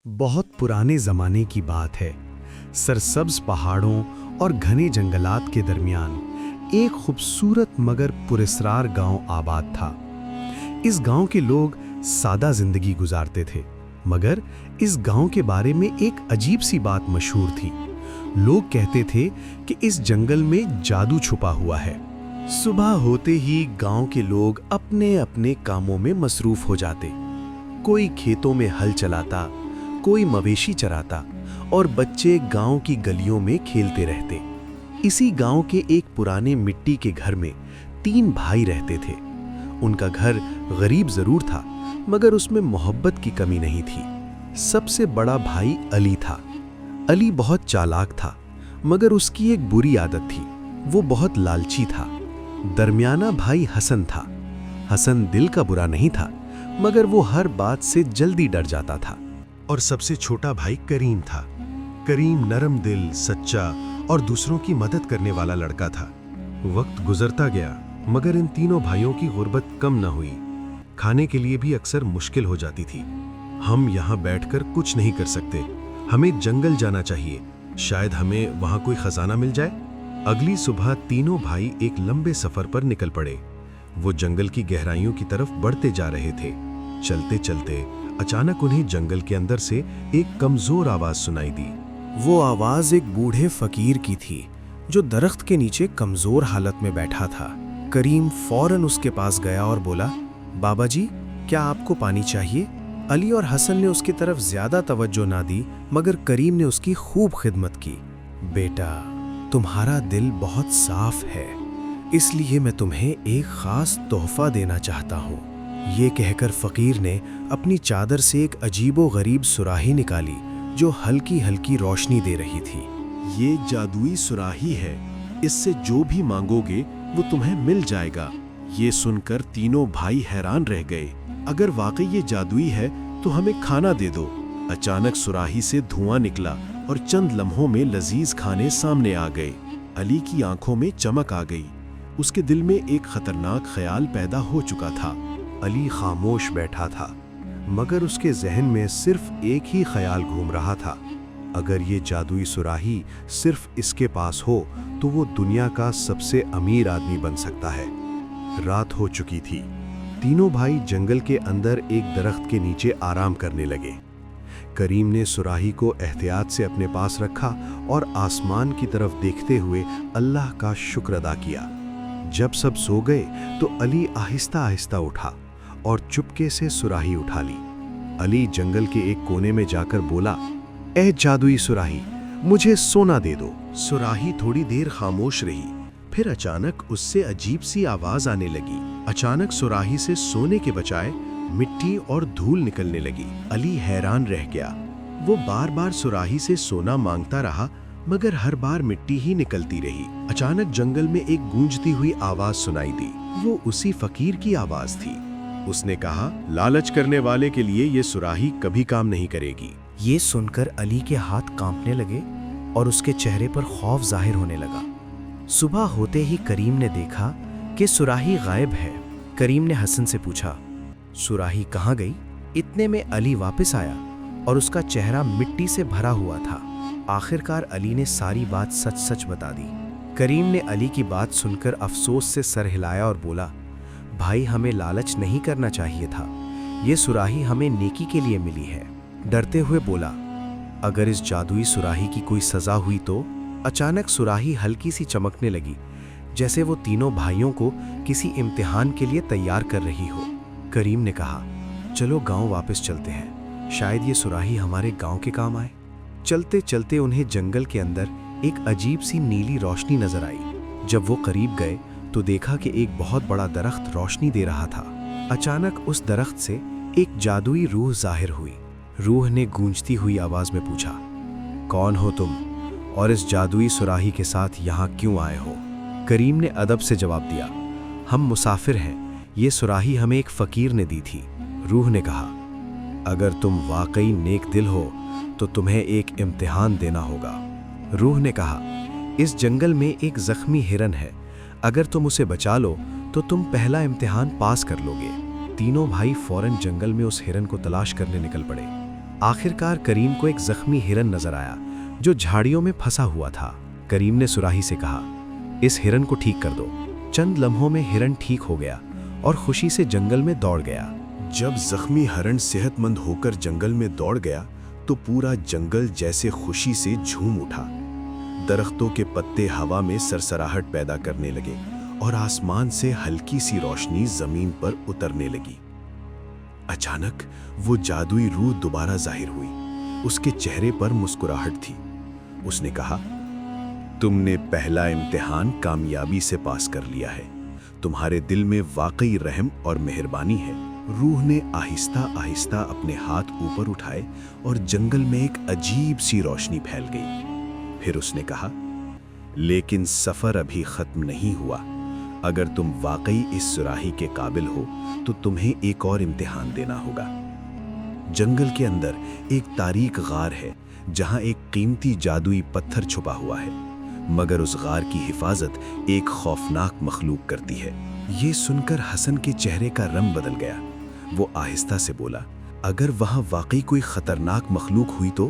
बहुत पुराने ज़माने की बात है। सरसब्ज पहाड़ों और घने जंगलात के दरमियान एक खूबसूरत मगर पुरस्रार गांव आबाद था। इस गांव के लोग सादा जिंदगी गुजारते थे, मगर इस गांव के बारे में एक अजीब सी बात मशहूर थी। लोग कहते थे कि इस जंगल में जादू छुपा हुआ है। सुबह होते ही गांव के लोग अपने अपने कामों में मसरूफ हो जाते। कोई खेतों में हल चलाता, कोई मवेशी चराता और बच्चे गांव की गलियों में खेलते रहते। इसी गांव के एक पुराने मिट्टी के घर में 3 भाई रहते थे। उनका घर गरीब जरूर था, मगर उसमें मोहब्बत की कमी नहीं थी। सबसे बड़ा भाई अली था। अली बहुत चालाक था, मगर उसकी एक बुरी आदत थी, वो बहुत लालची था। दरमियाना भाई हसन था। हसन दिल का बुरा नहीं था, मगर वो हर बात से जल्दी डर जाता था। और सबसे छोटा भाई करीम था। करीम नरम दिल, सच्चा और दूसरों की मदद करने वाला लड़का था। वक्त गुजरता गया, मगर इन तीनों भाइयों की गुर्बत कम न हुई। खाने के लिए भी अक्सर मुश्किल हो जाती थी। हम यहाँ बैठकर कुछ नहीं कर सकते, हमें जंगल जाना चाहिए, शायद हमें वहाँ कोई खजाना मिल जाए। अगली सुबह तीनों भाई एक लंबे सफर पर निकल पड़े। वो जंगल की गहराइयों की तरफ बढ़ते जा रहे थे। चलते चलते अचानक उन्हें जंगल के अंदर से एक कमजोर आवाज सुनाई दी। वो आवाज एक बूढ़े फकीर की थी, जो दरख्त के नीचे कमजोर हालत में बैठा था। करीम फौरन उसके पास गया और बोला, बाबा जी, क्या आपको पानी चाहिए? अली और हसन ने उसकी तरफ ज्यादा तवज्जो ना दी, मगर करीम ने उसकी खूब खिदमत की। बेटा, तुम्हारा दिल बहुत साफ है, इसलिए मैं तुम्हें एक खास तोहफा देना चाहता हूँ। ये कहकर फकीर ने अपनी चादर से एक अजीबो गरीब सुराही निकाली, जो हल्की हल्की रोशनी दे रही थी। ये जादुई सुराही है, इससे जो भी मांगोगे वो तुम्हें मिल जाएगा। ये सुनकर तीनों भाई हैरान रह गए। अगर वाकई ये जादुई है तो हमें खाना दे दो। अचानक सुराही से धुआं निकला और चंद लम्हों में लजीज खाने सामने आ गए। अली की आंखों में चमक आ गई। उसके दिल में एक खतरनाक ख्याल पैदा हो चुका था। अली खामोश बैठा था, मगर उसके जहन में सिर्फ एक ही ख्याल घूम रहा था। अगर ये जादुई सुराही सिर्फ इसके पास हो तो वो दुनिया का सबसे अमीर आदमी बन सकता है। रात हो चुकी थी। तीनों भाई जंगल के अंदर एक दरख्त के नीचे आराम करने लगे। करीम ने सुराही को एहतियात से अपने पास रखा और आसमान की तरफ देखते हुए अल्लाह का शुक्र अदा किया। जब सब सो गए तो अली आहिस्ता आहिस्ता उठा और चुपके से सुराही उठा ली। अली जंगल के एक कोने में जाकर बोला, ए जादुई सुराही, मुझे सोना दे दो। सुराही थोड़ी देर खामोश रही, फिर अचानक उससे अजीब सी आवाज आने लगी। अचानक सुराही से सोने के बजाय मिट्टी और धूल निकलने लगी। अली हैरान रह गया। वो बार बार सुराही से सोना मांगता रहा, मगर हर बार मिट्टी ही निकलती रही। अचानक जंगल में एक गूंजती हुई आवाज सुनाई दी। वो उसी फकीर की आवाज थी। उसने कहा, लालच करने वाले के लिए ये सुराही कभी काम नहीं करेगी। ये सुनकर अली के हाथ कांपने लगे और उसके चेहरे पर खौफ जाहिर होने लगा। सुबह होते ही करीम ने देखा कि सुराही गायब है। करीम ने हसन से पूछा, सुराही कहाँ गई? इतने में अली वापस आया और उसका चेहरा मिट्टी से भरा हुआ था। आखिरकार अली ने सारी बात सच सच बता दी। करीम ने अली की बात सुनकर अफसोस से सर हिलाया और बोला, भाई, हमें लालच नहीं करना चाहिए था। ये सुराही हमें नेकी के लिए मिली है। डरते हुए बोला, अगर इस जादुई सुराही की कोई सजा हुई तो? अचानक सुराही हल्की सी चमकने लगी, जैसे वो तीनों भाइयों को किसी इम्तिहान के लिए तैयार कर रही हो। करीम ने कहा, चलो गांव वापस चलते हैं, शायद ये सुराही हमारे गांव के काम आए। चलते चलते उन्हें जंगल के अंदर एक अजीब सी नीली रोशनी नजर आई। जब वो करीब गए तो देखा कि एक बहुत बड़ा दरख्त रोशनी दे रहा था। अचानक उस दरख्त से एक जादुई रूह जाहिर हुई। रूह ने गूंजती हुई आवाज में पूछा, कौन हो तुम और इस जादुई सुराही के साथ यहाँ क्यों आए हो? करीम ने अदब से जवाब दिया, हम मुसाफिर हैं, ये सुराही हमें एक फकीर ने दी थी। रूह ने कहा, अगर तुम वाकई नेक दिल हो तो तुम्हें एक इम्तिहान देना होगा। रूह ने कहा, इस जंगल में एक जख्मी हिरन है, अगर तुम उसे बचा लो तो तुम पहला इम्तिहान पास कर लोगे। तीनों भाई फौरन जंगल में उस हिरन को तलाश करने निकल पड़े। आखिरकार करीम को एक जख्मी हिरन नजर आया जो झाड़ियों में फंसा हुआ था। करीम ने सुराही से कहा, इस हिरन को ठीक कर दो। चंद लम्हों में हिरन ठीक हो गया और खुशी से जंगल में दौड़ गया। जब जख्मी हिरन सेहतमंद होकर जंगल में दौड़ गया तो पूरा जंगल जैसे खुशी से झूम उठा। दरख्तों के पत्ते हवा में सरसराहट पैदा करने लगे और आसमान से हल्की सी रोशनी जमीन पर उतरने लगी। अचानक वो जादुई रूह दोबारा जाहिर हुई। उसके चेहरे पर मुस्कुराहट थी। उसने कहा, तुमने पहला इम्तिहान कामयाबी से पास कर लिया है। तुम्हारे दिल में वाकई रहम और मेहरबानी है। रूह ने आहिस्ता आहिस्ता अपने हाथ ऊपर उठाए और जंगल में एक अजीब सी रोशनी फैल गई। फिर उसने कहा, लेकिन सफर अभी खत्म नहीं हुआ। अगर तुम वाकई इस सुराही के काबिल हो तो तुम्हें एक और इम्तिहान देना होगा। जंगल के अंदर एक तारीक गार है जहां एक कीमती जादुई पत्थर छुपा हुआ है, मगर उस गार की हिफाजत एक खौफनाक मखलूक करती है। ये सुनकर हसन के चेहरे का रंग बदल गया। वो आहिस्ता से बोला, अगर वहां वाकई कोई खतरनाक मखलूक हुई तो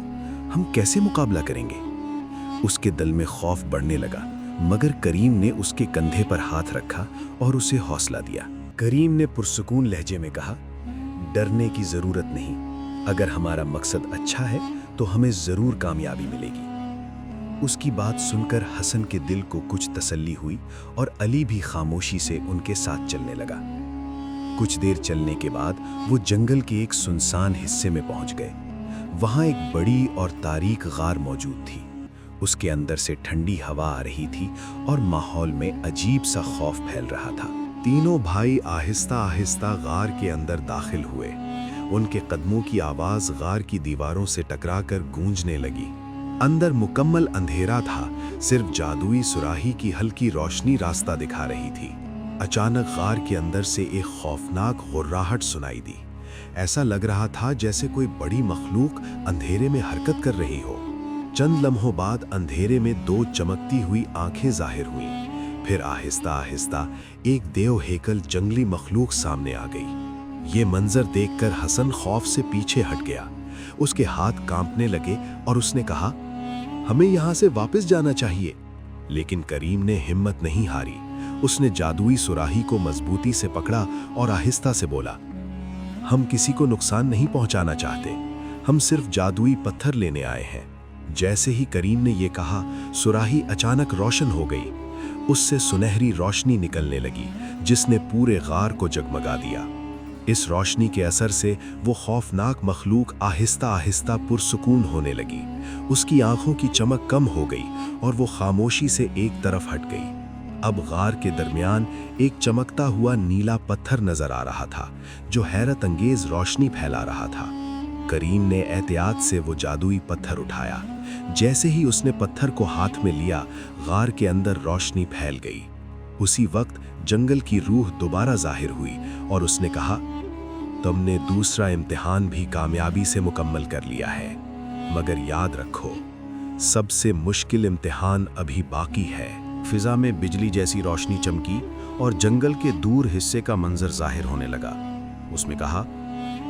हम कैसे मुकाबला करेंगे? उसके दिल में खौफ बढ़ने लगा, मगर करीम ने उसके कंधे पर हाथ रखा और उसे हौसला दिया। करीम ने पुरसुकून लहजे में कहा, डरने की जरूरत नहीं। अगर हमारा मकसद अच्छा है तो हमें जरूर कामयाबी मिलेगी। उसकी बात सुनकर हसन के दिल को कुछ तसल्ली हुई और अली भी खामोशी से उनके साथ चलने लगा। कुछ देर चलने के बाद वो जंगल के एक सुनसान हिस्से में पहुंच गए। वहां एक बड़ी और तारीक गार मौजूद थी। उसके अंदर से ठंडी हवा आ रही थी और माहौल में अजीब सा खौफ फैल रहा था। तीनों भाई आहिस्ता आहिस्ता गार के अंदर दाखिल हुए। उनके कदमों की आवाज गार की दीवारों से टकराकर गूंजने लगी। अंदर मुकम्मल अंधेरा था, सिर्फ जादुई सुराही की हल्की रोशनी रास्ता दिखा रही थी। अचानक गार के अंदर से एक खौफनाक गुर्राहट सुनाई दी। ऐसा लग रहा था जैसे कोई बड़ी मखलूक अंधेरे में हरकत कर रही हो। चंद लम्हों बाद अंधेरे में दो चमकती हुई आंखें जाहिर हुईं। फिर आहिस्ता आहिस्ता एक देव हेकल जंगली मखलूक सामने आ गई। ये मंजर देखकर हसन खौफ से पीछे हट गया। उसके हाथ कांपने लगे और उसने कहा, हमें यहाँ से वापस जाना चाहिए। लेकिन करीम ने हिम्मत नहीं हारी। उसने जादुई सुराही को मजबूती से पकड़ा और आहिस्ता से बोला, हम किसी को नुकसान नहीं पहुंचाना चाहते। हम सिर्फ जादुई पत्थर लेने आए हैं। जैसे ही करीम ने यह कहा, सुराही अचानक रोशन हो गई। उससे सुनहरी रोशनी निकलने लगी जिसने पूरे गार को जगमगा दिया। इस रोशनी के असर से वो खौफनाक मखलूक आहिस्ता आहिस्ता पुरसुकून होने लगी। उसकी आंखों की चमक कम हो गई और वो खामोशी से एक तरफ हट गई। अब गार के दरमियान एक चमकता हुआ नीला पत्थर नजर आ रहा था जो हैरत अंगेज रोशनी फैला रहा था। करीम ने एहतियात से वो जादुई पत्थर उठाया। जैसे ही उसने पत्थर को हाथ में लिया, गार के अंदर रोशनी फैल गई। उसी वक्त जंगल की रूह दोबारा जाहिर हुई और उसने कहा, तुमने दूसरा इम्तिहान भी कामयाबी से मुकम्मल कर लिया है, मगर याद रखो, सबसे मुश्किल इम्तिहान अभी बाकी है। फिजा में बिजली जैसी रोशनी चमकी और जंगल के दूर हिस्से का मंजर जाहिर होने लगा। उसने कहा,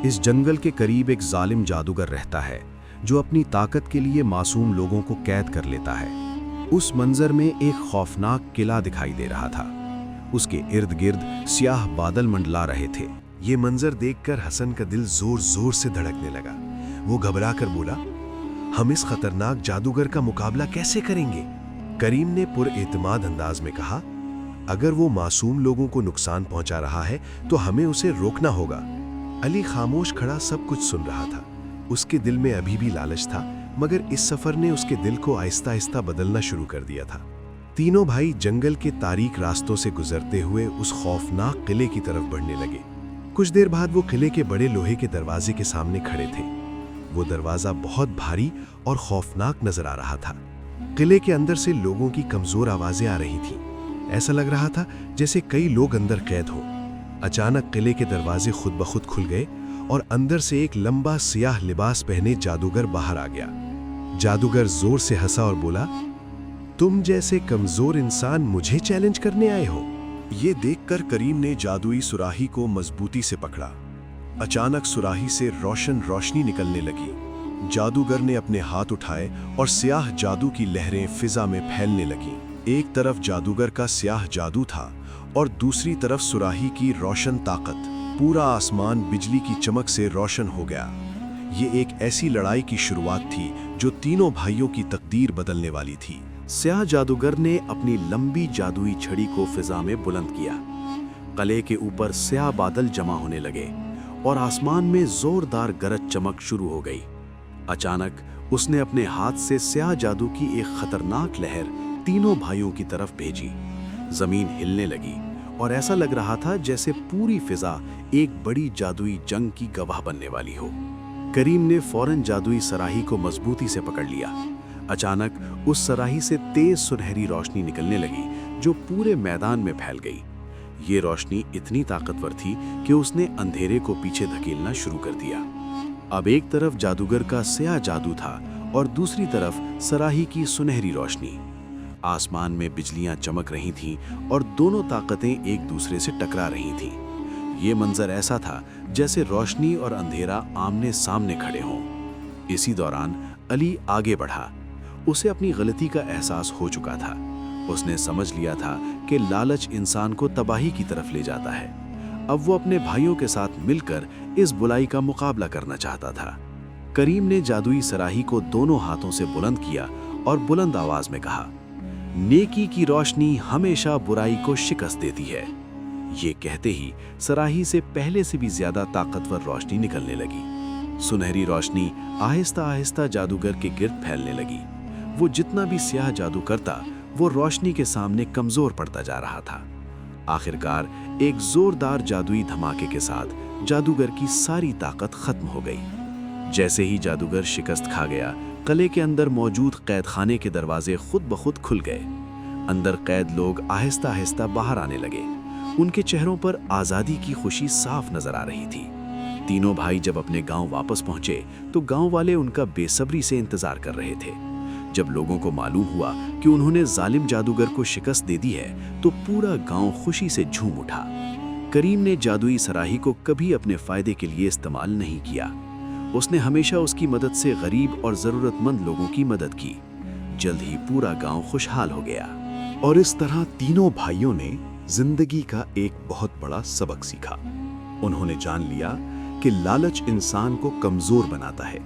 इस जंगल के करीब एक जालिम जादूगर रहता है जो अपनी ताकत के लिए मासूम लोगों को कैद कर लेता है। उस मंजर में एक खौफनाक किला दिखाई दे रहा था। उसके इर्द गिर्द स्याह बादल मंडला रहे थे। ये मंजर देखकर हसन का दिल जोर जोर से धड़कने लगा। वो घबरा कर बोला, हम इस खतरनाक जादूगर का मुकाबला कैसे करेंगे? करीम ने पुरएतमाद अंदाज में कहा, अगर वो मासूम लोगों को नुकसान पहुंचा रहा है तो हमें उसे रोकना होगा। अली खामोश खड़ा सब कुछ सुन रहा था। उसके दिल में अभी भी लालच था, मगर इस सफर ने उसके दिल को आहिस्ता आहिस्ता बदलना शुरू कर दिया था। तीनों भाई जंगल के तारीक रास्तों से गुजरते हुए उस खौफनाक किले की तरफ बढ़ने लगे। कुछ देर बाद वो किले के बड़े लोहे के दरवाजे के सामने खड़े थे। वो दरवाजा बहुत भारी और खौफनाक नजर आ रहा था। किले के अंदर से लोगों की कमजोर आवाजें आ रही थीं। ऐसा लग रहा था जैसे कई लोग अंदर कैद हो। अचानक किले के दरवाजे खुद ब खुद खुल गए और अंदर से एक लंबा सियाह लिबास पहने जादूगर बाहर आ गया। जादूगर जोर से हंसा और बोला, तुम जैसे कमजोर इंसान मुझे चैलेंज करने आए हो? ये देखकर करीम ने जादुई सुराही को मजबूती से पकड़ा। अचानक सुराही से रोशन रोशनी निकलने लगी جادوگر نے اپنے ہاتھ اٹھائے اور سیاہ جادو کی لہریں فضا میں پھیلنے لگیں۔ ایک طرف جادوگر کا سیاہ جادو تھا اور دوسری طرف سراہی کی روشن طاقت۔ پورا آسمان بجلی کی چمک سے روشن ہو گیا۔ یہ ایک ایسی لڑائی کی شروعات تھی جو تینوں بھائیوں کی تقدیر بدلنے والی تھی۔ سیاہ جادوگر نے اپنی لمبی جادوئی چھڑی کو فضا میں بلند کیا۔ قلعے کے اوپر سیاہ بادل جمع ہونے لگے اور آسمان میں زوردار گرج چمک شروع ہو گئی۔ اچانک اس نے اپنے ہاتھ سے سیاہ جادو کی ایک خطرناک لہر تینوں بھائیوں کی طرف بھیجی۔ زمین ہلنے لگی اور ایسا لگ رہا تھا جیسے پوری فضا ایک بڑی جادوئی جنگ کی گواہ بننے والی ہو۔ کریم نے فوراً جادوئی سراہی کو مضبوطی سے پکڑ لیا۔ اچانک اس سراہی سے تیز سنہری روشنی نکلنے لگی جو پورے میدان میں پھیل گئی۔ یہ روشنی اتنی طاقتور تھی کہ اس نے اندھیرے کو پیچھے دھکیلنا شروع کر دیا۔ اب ایک طرف جادوگر کا سیاہ جادو تھا اور دوسری طرف سراہی کی سنہری روشنی۔ آسمان میں بجلیاں چمک رہی تھیں اور دونوں طاقتیں ایک دوسرے سے ٹکرا رہی تھیں۔ یہ منظر ایسا تھا جیسے روشنی اور اندھیرا آمنے سامنے کھڑے ہوں۔ اسی دوران علی آگے بڑھا۔ اسے اپنی غلطی کا احساس ہو چکا تھا۔ اس نے سمجھ لیا تھا کہ لالچ انسان کو تباہی کی طرف لے جاتا ہے۔ اب وہ اپنے بھائیوں کے ساتھ مل کر اس بلائی کا مقابلہ کرنا چاہتا تھا۔ کریم نے جادوئی سراہی کو دونوں ہاتھوں سے بلند کیا اور بلند آواز میں کہا، نیکی کی روشنی ہمیشہ برائی کو شکست دیتی ہے۔ یہ کہتے ہی سراہی سے پہلے سے بھی زیادہ طاقتور روشنی نکلنے لگی۔ سنہری روشنی آہستہ آہستہ جادوگر کے گرد پھیلنے لگی۔ وہ جتنا بھی سیاہ جادو کرتا، وہ روشنی کے سامنے کمزور پڑتا جا رہا تھا۔ آخرکار ایک زوردار جادوئی دھماکے کے ساتھ جادوگر کی ساری طاقت ختم ہو گئی۔ جیسے ہی جادوگر شکست کھا گیا، قلعے کے اندر موجود قید خانے کے دروازے خود بخود کھل گئے۔ اندر قید لوگ آہستہ آہستہ باہر آنے لگے۔ ان کے چہروں پر آزادی کی خوشی صاف نظر آ رہی تھی۔ تینوں بھائی جب اپنے گاؤں واپس پہنچے تو گاؤں والے ان کا بے صبری سے انتظار کر رہے تھے۔ جب لوگوں کو معلوم ہوا کہ انہوں نے ظالم جادوگر کو شکست دے دی ہے تو پورا گاؤں خوشی سے جھوم اٹھا۔ کریم نے جادوئی سراہی کو کبھی اپنے فائدے کے لیے استعمال نہیں کیا۔ اس نے ہمیشہ اس کی مدد سے غریب اور ضرورت مند لوگوں کی مدد کی۔ جلد ہی پورا گاؤں خوشحال ہو گیا۔ اور اس طرح تینوں بھائیوں نے زندگی کا ایک بہت بڑا سبق سیکھا۔ انہوں نے جان لیا کہ لالچ انسان کو کمزور بناتا ہے،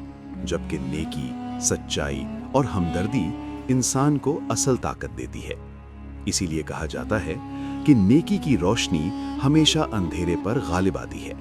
جبکہ نیکی، سچائی اور ہمدردی انسان کو اصل طاقت دیتی ہے۔ اسی لیے کہا جاتا ہے کہ نیکی کی روشنی ہمیشہ اندھیرے پر غالب آتی ہے۔